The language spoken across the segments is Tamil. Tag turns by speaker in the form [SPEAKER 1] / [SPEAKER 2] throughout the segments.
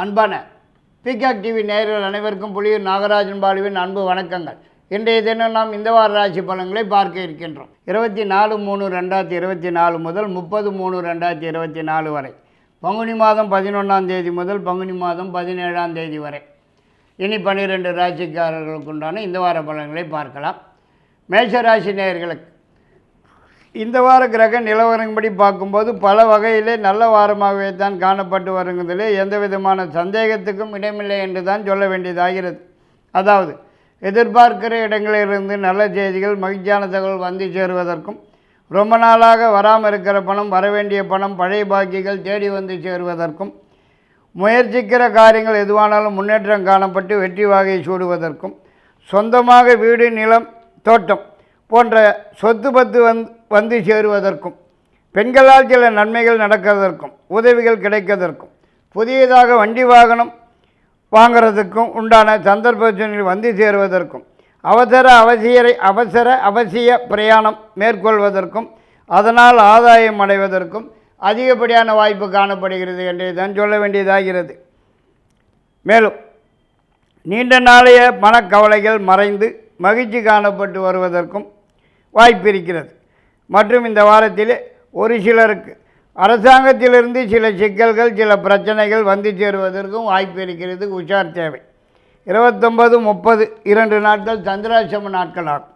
[SPEAKER 1] அன்பான பீகாக் டிவி நேயர்கள் அனைவருக்கும் புலியூர் நாகராஜன் பாலுவின் அன்பு வணக்கங்கள். இன்றைய தினம் நாம் இந்த வார ராசி பலன்களை பார்க்க இருக்கின்றோம். 24/3/2024 முதல் 30/3/2024 வரை, பங்குனி மாதம் 11ஆம் தேதி முதல் பங்குனி மாதம் 17ஆம் தேதி வரை இனி 12 ராசிக்காரர்களுக்கு உண்டான இந்த வார பலன்களை பார்க்கலாம். மேஷ ராசி நேயர்களுக்கு இந்த வார கிரக நிலவரப்படி பார்க்கும்போது பல வகையிலே நல்ல வாரமாகவே தான் காணப்பட்டு வருவதிலே எந்த விதமான சந்தேகத்துக்கும் இடமில்லை என்று தான் சொல்ல வேண்டியதாகிறது. அதாவது எதிர்பார்க்கிற இடங்களிலிருந்து நல்ல செய்திகள், மகிழ்ச்சியான தகவல் வந்து சேருவதற்கும், ரொம்ப நாளாக வராமல் இருக்கிற பணம், வரவேண்டிய பணம், பழைய பாக்கிகள் தேடி வந்து சேருவதற்கும், முயற்சிக்கிற காரியங்கள் எதுவானாலும் முன்னேற்றம் காணப்பட்டு வெற்றி வாகை சூடுவதற்கும், சொந்தமாக வீடு, நிலம், தோட்டம் போன்ற சொத்து பத்து வந்து சேருவதற்கும், பெண்களால் சில நன்மைகள் நடக்கிறதற்கும், உதவிகள் கிடைக்கிறதற்கும், புதியதாக வண்டி வாகனம் வாங்கிறதுக்கும் உண்டான சந்தர்ப்ப சூழ்நிலை வந்து சேருவதற்கும், அவசிய பிரயாணம் மேற்கொள்வதற்கும், அதனால் ஆதாயம் அடைவதற்கும் அதிகப்படியான வாய்ப்பு காணப்படுகிறது என்று தான் சொல்ல வேண்டியதாகிறது. மேலும் நீண்ட நாளைய மனக்கவலைகள் மறைந்து மகிழ்ச்சி காணப்பட்டு வருவதற்கும் வாய்ப்பு இருக்கிறது. மற்றும் இந்த வாரத்தில் ஒரு சிலருக்கு அரசாங்கத்திலிருந்து சில சிக்கல்கள், சில பிரச்சனைகள் வந்து சேருவதற்கும் வாய்ப்பு இருக்கிறது. உஷார் தேவை. 29, 30 2 நாட்கள் சந்திராசிரம நாட்கள் ஆகும்.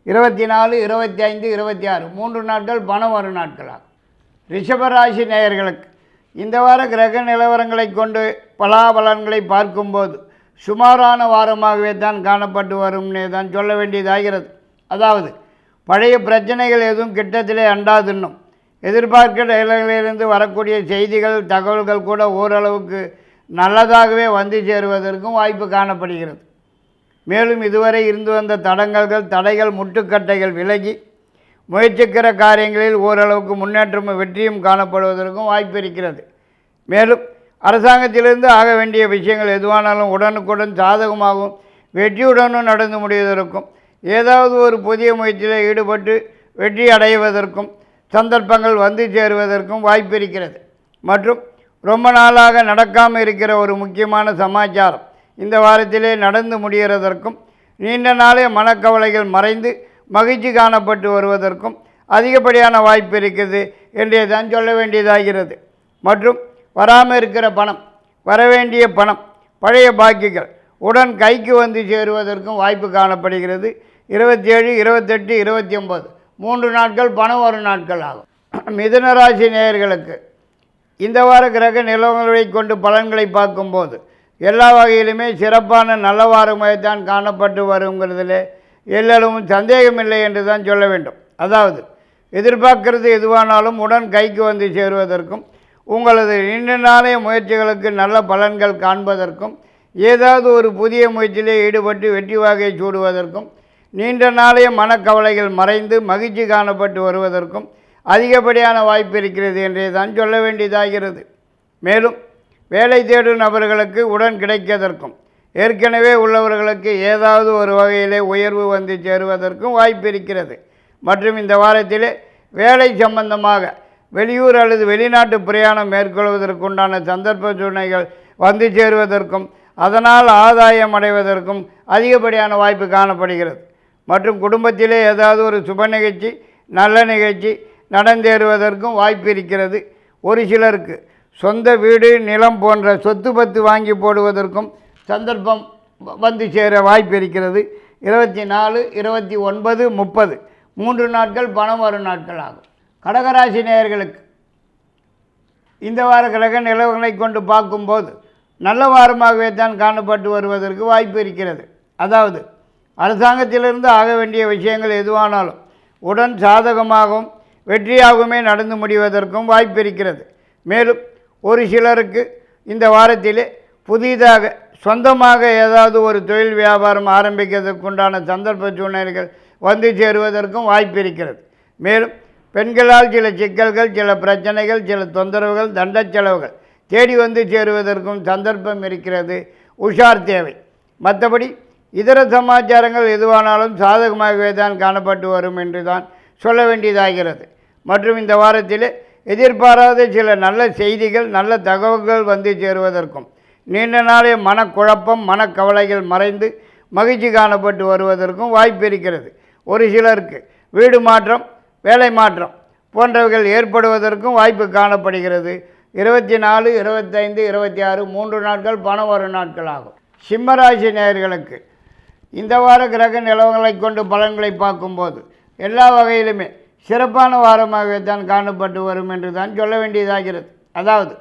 [SPEAKER 1] 24, 25, 26 3 நாட்கள் பணம் வரும் நாட்கள் ஆகும். ரிஷபராசி நேயர்களுக்கு இந்த வார கிரக நிலவரங்களை கொண்டு பலாபலன்களை பார்க்கும்போது சுமாரான வாரமாகவே தான் காணப்பட்டு வரும்னே தான் சொல்ல வேண்டியதாகிறது. அதாவது பழைய பிரச்சனைகள் எதுவும் கிட்டத்திலே அண்டாதுன்னும், எதிர்பார்க்கிற இடங்களிலிருந்து வரக்கூடிய செய்திகள், தகவல்கள் கூட ஓரளவுக்கு நல்லதாகவே வந்து சேருவதற்கும் வாய்ப்பு காணப்படுகிறது. மேலும் இதுவரை இருந்து வந்த தடைகள், முட்டுக்கட்டைகள் விலகி முயற்சிக்கிற காரியங்களில் ஓரளவுக்கு முன்னேற்றமும் வெற்றியும் காணப்படுவதற்கும் வாய்ப்பு இருக்கிறது. மேலும் அரசாங்கத்திலிருந்து ஆக வேண்டிய விஷயங்கள் எதுவானாலும் உடனுக்குடன் சாதகமாகவும் வெற்றியுடனும் நடந்து முடிவதற்கும், ஏதாவது ஒரு புதிய முயற்சியில் ஈடுபட்டு வெற்றி அடைவதற்கும் சந்தர்ப்பங்கள் வந்து சேருவதற்கும் வாய்ப்பு இருக்கிறது. மற்றும் ரொம்ப நாளாக நடக்காமல் இருக்கிற ஒரு முக்கியமான சமாச்சாரம் இந்த வாரத்திலே நடந்து முடிகிறதற்கும், நீண்ட நாளே மனக்கவலைகள் மறைந்து மகிழ்ச்சி காணப்பட்டு வருவதற்கும் அதிகப்படியான வாய்ப்பு இருக்கிறது என்றே தான் சொல்ல வேண்டியதாகிறது. மற்றும் வராமல் இருக்கிற பணம், வரவேண்டிய பணம், பழைய பாக்கிகள் உடன் கைக்கு வந்து சேருவதற்கும் வாய்ப்பு காணப்படுகிறது. 27, 28, 29 3 நாட்கள் பணம் வரும் நாட்கள் ஆகும். மிதுன ராசி நேயர்களுக்கு இந்த வார கிரக நிலவரங்களை கொண்டு பலன்களை பார்க்கும்போது எல்லா வகையிலுமே சிறப்பான நல்ல வாரமாக தான் காணப்பட்டு வருங்கிறதுல எல்லளவும் சந்தேகமில்லை என்று தான் சொல்ல வேண்டும். அதாவது எதிர்பார்க்கிறது எதுவானாலும் உடன் கைக்கு வந்து சேருவதற்கும், உங்களது நீண்ட நாளைய முயற்சிகளுக்கு நல்ல பலன்கள் காண்பதற்கும், ஏதாவது ஒரு புதிய முயற்சியிலே ஈடுபட்டு வெற்றி வாகை சூடுவதற்கும், நீண்ட நாளைய மனக்கவலைகள் மறைந்து மகிழ்ச்சி காணப்பட்டு வருவதற்கும் அதிகப்படியான வாய்ப்பு இருக்கிறது என்றே தான் சொல்ல வேண்டியதாகிறது. மேலும் வேலை தேடும் நபர்களுக்கு உடன் கிடைப்பதற்கும், ஏற்கனவே உள்ளவர்களுக்கு ஏதாவது ஒரு வகையிலே உயர்வு வந்து சேருவதற்கும் வாய்ப்பு இருக்கிறது. மற்றும் இந்த வாரத்திலே வேலை சம்பந்தமாக வெளியூர் அல்லது வெளிநாட்டு பிரயாணம் மேற்கொள்வதற்குண்டான சந்தர்ப்ப சூழ்நிலைகள் வந்து சேருவதற்கும், அதனால் ஆதாயம் அடைவதற்கும் அதிகப்படியான வாய்ப்பு காணப்படுகிறது. மற்றும் குடும்பத்திலே ஏதாவது ஒரு சுப நிகழ்ச்சி, நல்ல நிகழ்ச்சி நடந்தேறுவதற்கும் வாய்ப்பு இருக்கிறது. ஒரு சிலருக்கு சொந்த வீடு, நிலம் போன்ற சொத்து பத்து வாங்கி போடுவதற்கும் சந்தர்ப்பம் வந்து சேர வாய்ப்பு இருக்கிறது. 24, 29, 30 3 நாட்கள் பணம் வரும் நாட்கள் ஆகும். கடகராசி நேயர்களுக்கு இந்த வார கிரக நிலவரங்களை கொண்டு பார்க்கும்போது நல்ல வாரமாகவே தான் காணப்பட்டு வருவதற்கு வாய்ப்பு இருக்கிறது. அதாவது அரசாங்கத்திலிருந்து ஆக வேண்டிய விஷயங்கள் எதுவானாலும் உடன் சாதகமாகவும் வெற்றியாகவுமே நடந்து முடிவதற்கும் வாய்ப்பு இருக்கிறது. மேலும் ஒரு சிலருக்கு இந்த வாரத்திலே புதிதாக சொந்தமாக ஏதாவது ஒரு தொழில் வியாபாரம் ஆரம்பிக்கிறதுக்குண்டான சந்தர்ப்ப சூழ்நிலைகள் வந்து சேருவதற்கும் வாய்ப்பு இருக்கிறது. மேலும் பெண்களால் சில சிக்கல்கள், சில பிரச்சனைகள், சில தொந்தரவுகள், தண்ட செலவுகள் தேடி வந்து சேருவதற்கும் சந்தர்ப்பம் இருக்கிறது. உஷார் தேவை. மற்றபடி இதர சமாச்சாரங்கள் எதுவானாலும் சாதகமாகவே தான் காணப்பட்டு வரும் என்று தான் சொல்ல வேண்டியதாகிறது. மற்றும் இந்த வாரத்தில் எதிர்பாராத சில நல்ல செய்திகள், நல்ல தகவல்கள் வந்து சேருவதற்கும், நீண்ட நாளைய மனக்குழப்பம் மனக்கவலைகள் மறைந்து மகிழ்ச்சி காணப்பட்டு வருவதற்கும் வாய்ப்பு இருக்கிறது. ஒரு சிலருக்கு வீடு மாற்றம் வேலை மாற்றம் போன்றவைகள் ஏற்படுவதற்கும் வாய்ப்பு காணப்படுகிறது. 24, 25, 26 3 நாட்கள் பணம் வரும் நாட்கள் ஆகும். சிம்மராசி நேயர்களுக்கு இந்த வார கிரக நிலவங்களை கொண்டு பலன்களை பார்க்கும்போது எல்லா வகையிலுமே சிறப்பான வாரமாகவே தான் காணப்பட்டு வரும் என்று தான் சொல்ல வேண்டியதாகிறது. அதாவது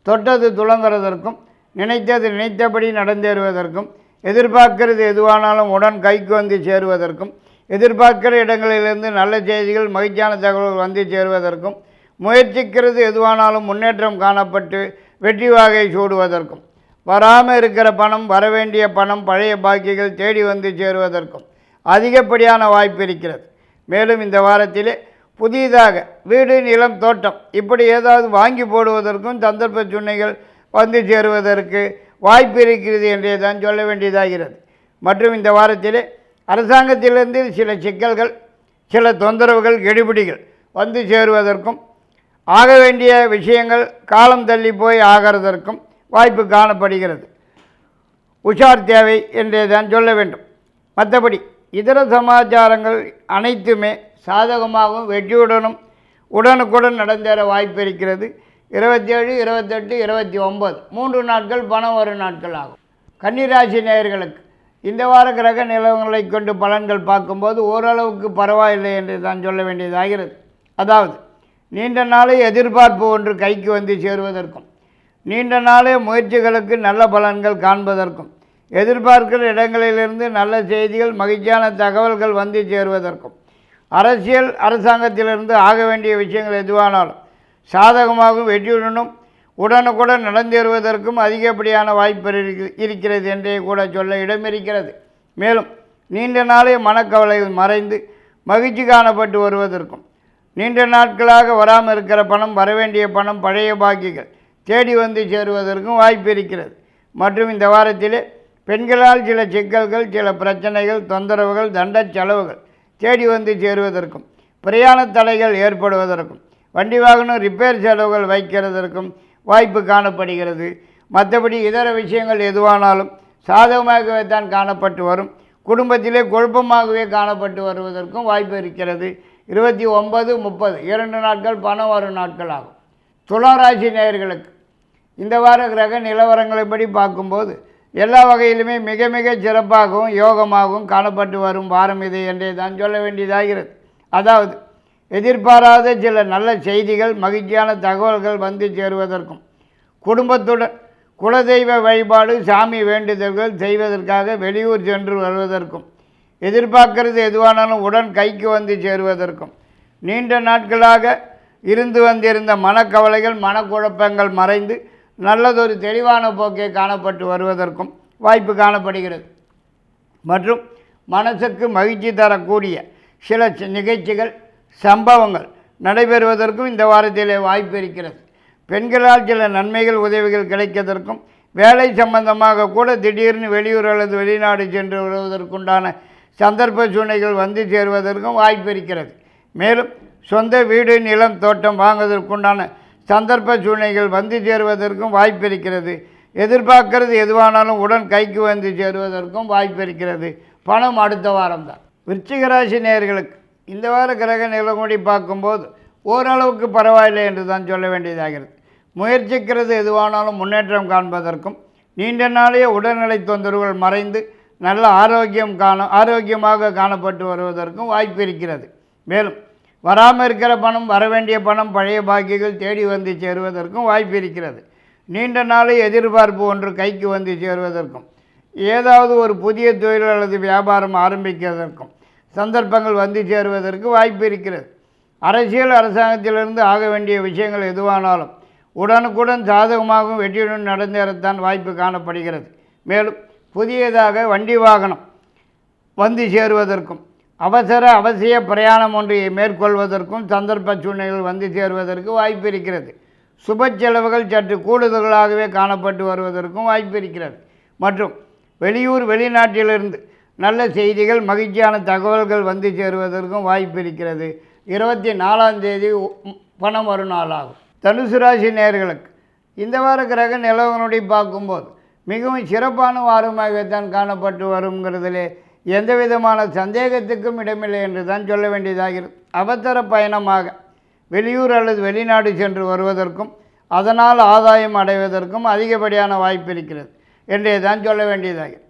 [SPEAKER 1] தொட்டது துளங்குறதற்கும் நினைத்தது நினைத்தபடி நடந்தேறுவதற்கும் எதிர்பார்க்கிறது எதுவானாலும் உடன் கைக்கு வந்து சேருவதற்கும் எதிர்பார்க்கிற இடங்களிலிருந்து நல்ல செய்திகள் மகிழ்ச்சியான தகவல்கள் வந்து சேருவதற்கும் முயற்சிக்கிறது எதுவானாலும் முன்னேற்றம் காணப்பட்டு வெற்றி வாகை சூடுவதற்கும் வராமல் இருக்கிற பணம் வரவேண்டிய பணம் பழைய பாக்கிகள் தேடி வந்து சேருவதற்கும் அதிகப்படியான வாய்ப்பு இருக்கிறது. மேலும் இந்த வாரத்திலே புதிதாக வீடு நிலம் தோட்டம் இப்படி ஏதாவது வாங்கி போடுவதற்கும் சந்தர்ப்ப சூழ்நிலைகள் வந்து சேருவதற்கு வாய்ப்பு இருக்கிறது என்றே தான் சொல்ல வேண்டியதாகிறது. மற்றும் இந்த வாரத்திலே அரசாங்கத்திலிருந்து சில சிக்கல்கள் சில தொந்தரவுகள் கெடுபிடிகள் வந்து சேருவதற்கும் ஆக வேண்டிய விஷயங்கள் காலம் தள்ளி போய் ஆகிறதற்கும் வாய்ப்பு காணப்படுகிறது. உஷார் தேவை என்றே தான் சொல்ல வேண்டும். மற்றபடி இதர சமாச்சாரங்கள் அனைத்துமே சாதகமாகவும் வெற்றியுடனும் உடனுக்குடன் நடந்தேற வாய்ப்பு இருக்கிறது. 27, 28, 29 3 நாட்கள் பணம் வரும் நாட்கள் ஆகும். கன்னிராசி நேயர்களுக்கு இந்த வார கிரக நிலவங்களை கொண்டு பலன்கள் பார்க்கும்போது ஓரளவுக்கு பரவாயில்லை என்று தான் சொல்ல வேண்டியதாகிறது. அதாவது நீண்ட நாளை எதிர்பார்ப்பு ஒன்று கைக்கு வந்து சேருவதற்கும் நீண்ட நாளே முயற்சிகளுக்கு நல்ல பலன்கள் காண்பதற்கும் எதிர்பார்க்கிற இடங்களிலிருந்து நல்ல செய்திகள் மகிழ்ச்சியான தகவல்கள் வந்து சேருவதற்கும் அரசியல் அரசாங்கத்திலிருந்து ஆக வேண்டிய விஷயங்கள் எதுவானாலும் சாதகமாகவும் வெற்றியுடனும் உடனுக்குடன் நடந்தேறுவதற்கும் அதிகப்படியான வாய்ப்பு இருக்கிறது என்றே கூட சொல்ல இடமிருக்கிறது. மேலும் நீண்ட நாளே மனக்கவலைகள் மறைந்து மகிழ்ச்சி காணப்பட்டு வருவதற்கும் நீண்ட நாட்களாக வராமல் இருக்கிற பணம் வரவேண்டிய பணம் பழைய பாக்கிகள் தேடி வந்து சேருவதற்கும் வாய்ப்பு இருக்கிறது. மற்றும் இந்த வாரத்திலே பெண்களால் சில சிக்கல்கள் சில பிரச்சனைகள் தொந்தரவுகள் தண்ட செலவுகள் தேடி வந்து சேருவதற்கும் பிரயாண தடைகள் ஏற்படுவதற்கும் வண்டி வாகனம் ரிப்பேர் செலவுகள் வைக்கிறதற்கும் வாய்ப்பு காணப்படுகிறது. மற்றபடி இதர விஷயங்கள் எதுவானாலும் சாதகமாகவே தான் காணப்பட்டு வரும். குடும்பத்திலே குழப்பமாகவே காணப்பட்டு வருவதற்கும் வாய்ப்பு இருக்கிறது. 29, 30 2 நாட்கள் பணம் வரும் நாட்கள் ஆகும். துளாராசி நேயர்களுக்கு இந்த வார கிரக நிலவரங்களைப்படி பார்க்கும்போது எல்லா வகையிலுமே மிக மிக சிறப்பாகவும் யோகமாகவும் காணப்பட்டு வரும் வாரம் இது என்றே தான் சொல்ல வேண்டியதாகிறது. அதாவது எதிர்பாராத சில நல்ல செய்திகள் மகிழ்ச்சியான தகவல்கள் வந்து சேருவதற்கும் குடும்பத்துடன் குலதெய்வ வழிபாடு சாமி வேண்டுதல்கள் செய்வதற்காக வெளியூர் சென்று வருவதற்கும் எதிர்பார்க்கிறது எதுவானாலும் உடன் கைக்கு வந்து சேருவதற்கும் நீண்ட நாட்களாக இருந்து வந்திருந்த மனக்கவலைகள் மனக்குழப்பங்கள் மறைந்து நல்லதொரு தெளிவான போக்கே காணப்பட்டு வருவதற்கும் வாய்ப்பு காணப்படுகிறது. மற்றும் மனசுக்கு மகிழ்ச்சி தரக்கூடிய சில நிகழ்ச்சிகள் சம்பவங்கள் நடைபெறுவதற்கும் இந்த வாரத்திலே வாய்ப்பு இருக்கிறது. பெண்களால் சில நன்மைகள் உதவிகள் கிடைப்பதற்கும் வேலை சம்பந்தமாக கூட திடீர்னு வெளியூர் அல்லது வெளிநாடு சென்று வருவதற்குண்டான சந்தர்ப்ப சூழ்நிலைகள் வந்து சேருவதற்கும் வாய்ப்பு இருக்கிறது. மேலும் சொந்த வீடு நிலம் தோட்டம் வாங்குவதற்குண்டான சந்தர்ப்ப சூழ்நிலைகள் வந்து சேருவதற்கும் வாய்ப்பு இருக்கிறது. எதிர்பார்க்கிறது எதுவானாலும் உடன் கைக்கு வந்து சேருவதற்கும் வாய்ப்பு இருக்கிறது. பணம் அடுத்த வாரம்தான். விருச்சிக ராசி நேயர்களுக்கு இந்த வார கிரக நிலமுடி பார்க்கும்போது ஓரளவுக்கு பரவாயில்லை என்று தான் சொல்ல வேண்டியதாகிறது. முயற்சிக்கிறது எதுவானாலும் முன்னேற்றம் காண்பதற்கும் நீண்ட நாளைய உடல்நிலை தொந்தரவுகள் மறைந்து நல்ல ஆரோக்கியமாக காணப்பட்டு வருவதற்கும் வாய்ப்பு இருக்கிறது. மேலும் வராமல் இருக்கிற பணம் வரவேண்டிய பணம் பழைய பாக்கிகள் தேடி வந்து சேருவதற்கும் வாய்ப்பு இருக்கிறது. நீண்ட நாளை எதிர்பார்ப்பு ஒன்று கைக்கு வந்து சேருவதற்கும் ஏதாவது ஒரு புதிய தொழில் அல்லது வியாபாரம் ஆரம்பிக்கிறதற்கும் சந்தர்ப்பங்கள் வந்து சேருவதற்கு வாய்ப்பு இருக்கிறது. அரசியல் அரசாங்கத்திலிருந்து ஆக வேண்டிய விஷயங்கள் எதுவானாலும் உடனுக்குடன் சாதகமாகவும் வெற்றியுடன் நடந்தேறத்தான் வாய்ப்பு காணப்படுகிறது. மேலும் புதியதாக வண்டி வாகனம் வந்து சேருவதற்கும் அவசிய பிரயாணம் ஒன்றை மேற்கொள்வதற்கும் சந்தர்ப்ப சூழ்நிலைகள் வந்து சேருவதற்கு வாய்ப்பு இருக்கிறது. சுப செலவுகள் சற்று கூடுதலாகவே காணப்பட்டு வருவதற்கும் வாய்ப்பு இருக்கிறது. மற்றும் வெளியூர் வெளிநாட்டிலிருந்து நல்ல செய்திகள் மகிழ்ச்சியான தகவல்கள் வந்து சேருவதற்கும் வாய்ப்பு இருக்கிறது. 24ஆம் தேதி பணம் வரும் நாளாகும். தனுசு ராசி நேயர்களுக்கு இந்த வார கிரக நிலவரங்களை பார்க்கும்போது மிகவும் சிறப்பான வாரமாகத்தான் காணப்பட்டு வருங்கிறதிலே எந்த விதமான சந்தேகத்துக்கும் இடமில்லை என்று தான் சொல்ல வேண்டியதாகிறது. அவசர பயணமாக வெளியூர் அல்லது வெளிநாடு சென்று வருவதற்கும் அதனால் ஆதாயம் அடைவதற்கும் அதிகப்படியான வாய்ப்பு இருக்கிறது என்றே தான் சொல்ல வேண்டியதாகிறது.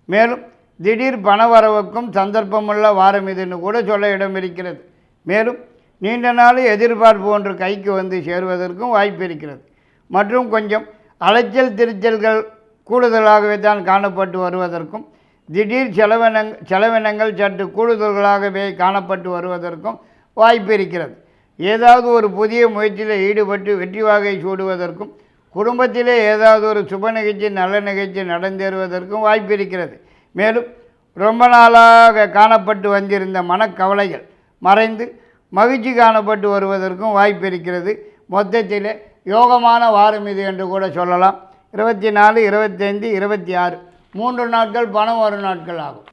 [SPEAKER 1] மேலும் திடீர் பணவரவுக்கும் சந்தர்ப்பமுள்ள வாரம் இதுன்னு கூட சொல்ல இடம் இருக்கிறது. மேலும் நீண்ட நாள் எதிர்பார்ப்பு ஒன்று கைக்கு வந்து சேருவதற்கும் வாய்ப்பு இருக்கிறது. மற்றும் கொஞ்சம் அலைச்சல் திருச்சல்கள் கூடுதலாகவே தான் காணப்பட்டு வருவதற்கும் திடீர் செலவினங்கள் சற்று கூடுதல்களாகவே காணப்பட்டு வருவதற்கும் வாய்ப்பு இருக்கிறது. ஏதாவது ஒரு புதிய முயற்சியில் ஈடுபட்டு வெற்றி வாகை சூடுவதற்கும் குடும்பத்திலே ஏதாவது ஒரு சுப நிகழ்ச்சி நல்ல நிகழ்ச்சி நடந்தேறுவதற்கும் வாய்ப்பு இருக்கிறது. மேலும் ரொம்ப நாளாக காணப்பட்டு வந்திருந்த மனக்கவலைகள் மறைந்து மகிழ்ச்சி காணப்பட்டு வருவதற்கும் வாய்ப்பு இருக்கிறது. மொத்தத்தில் யோகமான வாரம் இது என்று கூட சொல்லலாம். 24, 25, 26 3 நாட்கள் பணம் வரும் நாட்கள் ஆகும்.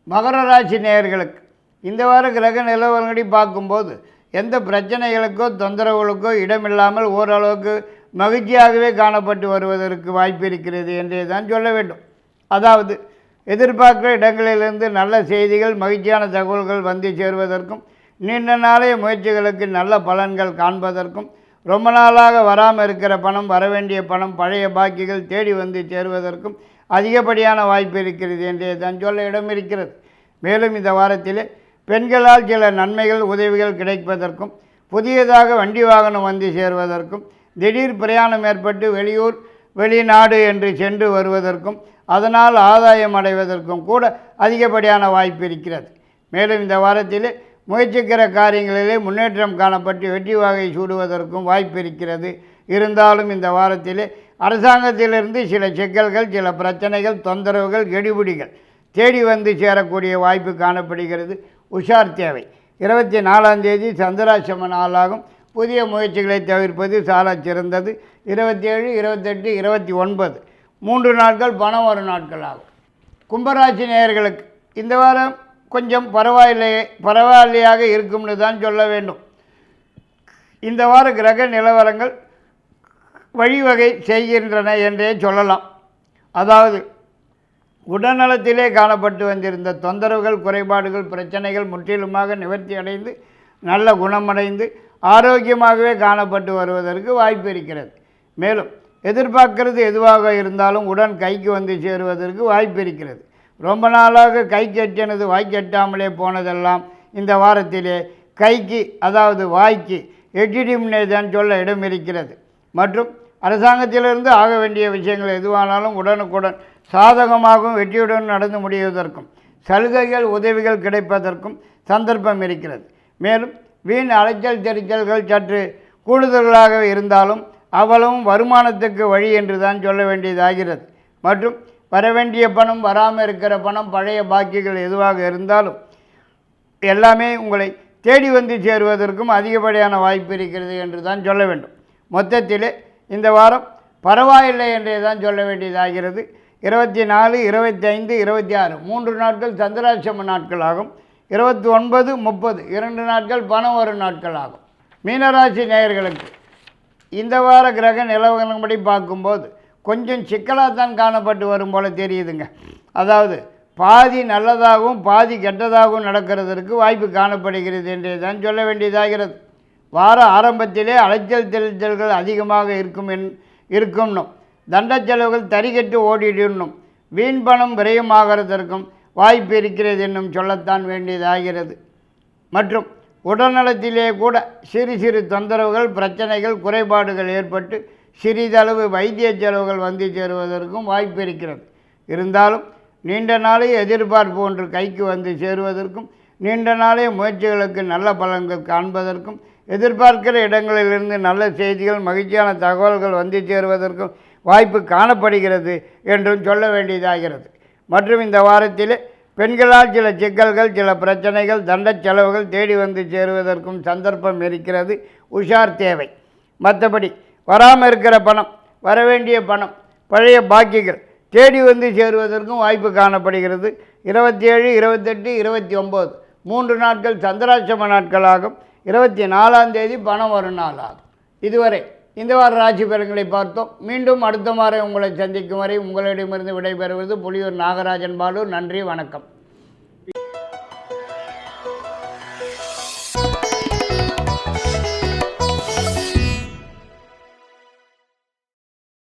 [SPEAKER 1] மகர ராசி நேயர்களுக்கு இந்த வார கிரக நிலவரங்களை பார்க்கும்போது எந்த பிரச்சனைகளுக்கோ தொந்தரவுகளுக்கோ இடமில்லாமல் ஓரளவுக்கு மகிழ்ச்சியாகவே காணப்பட்டு வருவதற்கு வாய்ப்பு இருக்கிறது என்றே தான் சொல்ல வேண்டும். அதாவது எதிர்பார்க்கிற இடங்களிலிருந்து நல்ல செய்திகள் மகிழ்ச்சியான தகவல்கள் வந்து சேருவதற்கும் நீண்ட நாளைய முயற்சிகளுக்கு நல்ல பலன்கள் காண்பதற்கும் ரொம்ப நாளாக வராமல் இருக்கிற பணம் வரவேண்டிய பணம் பழைய பாக்கிகள் தேடி வந்து சேருவதற்கும் அதிகப்படியான வாய்ப்பு இருக்கிறது என்றே தான் சொல்ல இடம் இருக்கிறது. மேலும் இந்த வாரத்திலே பெண்களால் சில நன்மைகள் உதவிகள் கிடைப்பதற்கும் புதியதாக வண்டி வாகனம் வந்து சேருவதற்கும் திடீர் பிரயாணம் ஏற்பட்டு வெளியூர் வெளிநாடு என்று சென்று வருவதற்கும் அதனால் ஆதாயம் அடைவதற்கும் கூட அதிகப்படியான வாய்ப்பு இருக்கிறது. மேலும் இந்த வாரத்திலே முயற்சிக்கிற காரியங்களிலே முன்னேற்றம் காணப்பட்டு வெற்றி வாகை சூடுவதற்கும் வாய்ப்பு இருக்கிறது. இருந்தாலும் இந்த வாரத்திலே அரசாங்கத்திலிருந்து சில சிக்கல்கள் சில பிரச்சனைகள் தொந்தரவுகள் கெடிபிடிகள் தேடி வந்து சேரக்கூடிய வாய்ப்பு காணப்படுகிறது. உஷார் தேவை. 24ஆம் தேதி சந்திராசிரம நாளாகும். புதிய முயற்சிகளை தவிர்ப்பது சால சிறந்தது. 27, 28, 29 3 நாட்கள் பணம் வரும் நாட்கள் ஆகும். கும்பராசி நேயர்களுக்கு இந்த வாரம் கொஞ்சம் பரவாயில்லையாக இருக்கும்னு தான் சொல்ல வேண்டும். இந்த வார கிரக நிலவரங்கள் வழிவகை செய்கின்றன என்றே சொல்லலாம். அதாவது உடல்நலத்திலே காணப்பட்டு வந்திருந்த தொந்தரவுகள் குறைபாடுகள் பிரச்சனைகள் முற்றிலுமாக நிவர்த்தி அடைந்து நல்ல குணமடைந்து ஆரோக்கியமாகவே காணப்பட்டு வருவதற்கு வாய்ப்பு இருக்கிறது. மேலும் எதிர்பார்க்கிறது எதுவாக இருந்தாலும் உடன் கைக்கு வந்து சேருவதற்கு வாய்ப்பு இருக்கிறது. ரொம்ப நாளாக கை கெட்டினது வாய் கெட்டாமலே போனதெல்லாம் இந்த வாரத்திலே கைக்கு அதாவது வாய்க்கு எட்டிடிம்னே தான் சொல்ல இடம் இருக்கிறது. மற்றும் அரசாங்கத்திலிருந்து ஆக வேண்டிய விஷயங்கள் எதுவானாலும் உடனுக்குடன் சாதகமாகவும் வெற்றியுடன் நடந்து முடிவதற்கும் சலுகைகள் உதவிகள் கிடைப்பதற்கும் சந்தர்ப்பம் இருக்கிறது. மேலும் வீண் அலைச்சல் தெரிச்சல்கள் சற்று கூடுதல்களாக இருந்தாலும் அவ்வளவும் வருமானத்துக்கு வழி என்று தான் சொல்ல வேண்டியதாகிறது. மற்றும் வரவேண்டிய பணம் வராமல் இருக்கிற பணம் பழைய பாக்கிகள் எதுவாக இருந்தாலும் எல்லாமே உங்களை தேடி வந்து சேருவதற்கும் அதிகப்படியான வாய்ப்பு இருக்கிறது என்று தான் சொல்ல வேண்டும். மொத்தத்திலே இந்த வாரம் பரவாயில்லை என்றே தான் சொல்ல வேண்டியதாகிறது. 24, 25, 26 3 நாட்கள் சந்திராசிரம நாட்கள் ஆகும். 29, 30 2 நாட்கள் பணம் வரும் நாட்கள் ஆகும். மீனராசி நேயர்களுக்கு இந்த வார கிரக நிலவரப்படி பார்க்கும்போது கொஞ்சம் சிக்கலாக தான் காணப்பட்டு வரும் போல் தெரியுதுங்க. அதாவது பாதி நல்லதாகவும் பாதி கெட்டதாகவும் நடக்கிறதற்கு வாய்ப்பு காணப்படுகிறது என்றே தான் சொல்ல வேண்டியதாகிறது. வார ஆரம்பத்திலே அலைச்சல் தெளிச்சல்கள் அதிகமாக இருக்கும்னும் தண்ட செலவுகள் தறிகட்டு ஓடிடணும் வீண் பணம் விரயமாகிறதற்கும் வாய்ப்பு இருக்கிறது என்னும் சொல்லத்தான் வேண்டியதாகிறது. மற்றும் உடல்நலத்திலே கூட சிறு சிறு தொந்தரவுகள் பிரச்சனைகள் குறைபாடுகள் ஏற்பட்டு சிறிதளவு வைத்திய செலவுகள் வந்து சேருவதற்கும் வாய்ப்பு இருக்கிறது. இருந்தாலும் நீண்ட நாளே எதிர்பார்ப்பு ஒன்று கைக்கு வந்து சேருவதற்கும் நீண்ட நாளே முயற்சிகளுக்கு நல்ல பலன்கள் காண்பதற்கும் எதிர்பார்க்கிற இடங்களிலிருந்து நல்ல செய்திகள் மகிழ்ச்சியான தகவல்கள் வந்து சேருவதற்கும் வாய்ப்பு காணப்படுகிறது என்றும் சொல்ல வேண்டியதாகிறது. மற்றும் இந்த வாரத்தில் பெண்களால் சில சிக்கல்கள் சில பிரச்சனைகள் தண்ட செலவுகள் தேடி வந்து சேருவதற்கும் சந்தர்ப்பம் இருக்கிறது. உஷார் தேவை. மற்றபடி வராமல் இருக்கிற பணம் வரவேண்டிய பணம் பழைய பாக்கிகள் தேடி வந்து சேருவதற்கும் வாய்ப்பு காணப்படுகிறது. 27, 28, 29 3 நாட்கள் சந்திராசிரம நாட்களாகும். 24ஆம் தேதி பணம் வரும் நாளாகும். இதுவரை இந்த வார ராசி பலன்களை பார்த்தோம். மீண்டும் அடுத்த வாரம் உங்களை சந்திக்கும் வரை உங்களிடமிருந்து விடைபெறுவது புலியூர் நாகராஜன் பாலு. நன்றி, வணக்கம்.